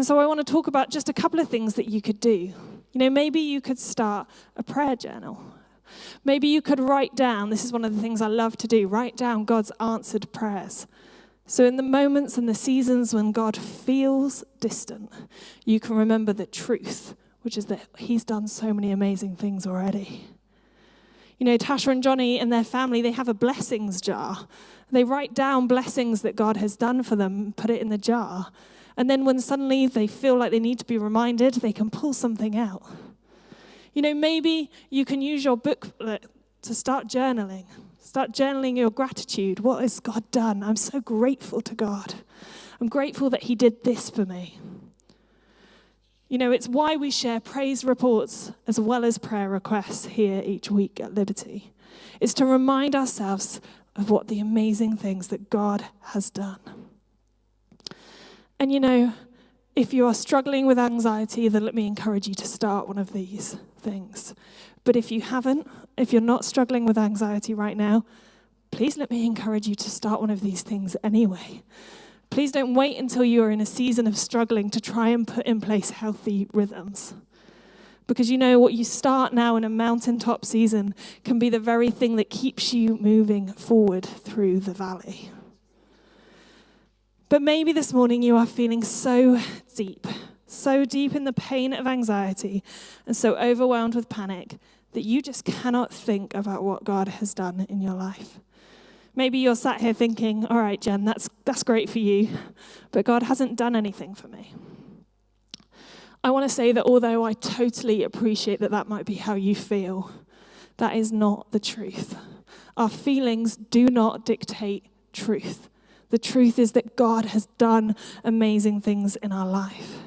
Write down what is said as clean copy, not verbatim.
And so I want to talk about just a couple of things that you could do. Maybe you could start a prayer journal. Maybe you could write down, this is one of the things I love to do, write down God's answered prayers. So in the moments and the seasons when God feels distant, you can remember the truth, which is that he's done so many amazing things already. Tasha and Johnny and their family, they have a blessings jar. They write down blessings that God has done for them, put it in the jar. And then when suddenly they feel like they need to be reminded, they can pull something out. Maybe you can use your booklet to start journaling. Start journaling your gratitude. What has God done? I'm so grateful to God. I'm grateful that he did this for me. It's why we share praise reports as well as prayer requests here each week at Liberty. It's to remind ourselves of what the amazing things that God has done. And if you are struggling with anxiety, then let me encourage you to start one of these things. But if you're not struggling with anxiety right now, please let me encourage you to start one of these things anyway. Please don't wait until you are in a season of struggling to try and put in place healthy rhythms. Because what you start now in a mountaintop season can be the very thing that keeps you moving forward through the valley. But maybe this morning you are feeling so deep in the pain of anxiety and so overwhelmed with panic that you just cannot think about what God has done in your life. Maybe you're sat here thinking, all right, Jen, that's great for you, but God hasn't done anything for me. I want to say that although I totally appreciate that might be how you feel, that is not the truth. Our feelings do not dictate truth. The truth is that God has done amazing things in our life.